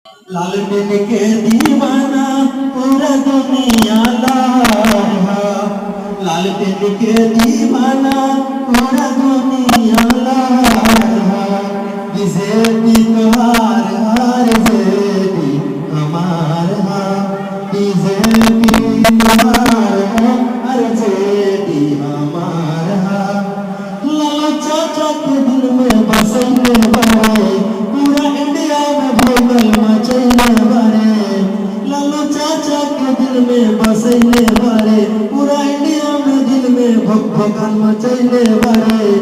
लाल दिल के दीवाना पूरा दुनिया लाया, लाल दिल के दीवाना पूरा दुनिया लाया। जिसे भी तुहार हार से भी हमार हार, जिसे भी तुहार हार से भी हमार हार। लाला चाचा के दिल में बसने वाले पूरा इंडिया में भोगल मचैले बारे। लाला चाचा के दिल में बसने वाले पूरा इंडिया में दिल में भोगल मचैले बारे।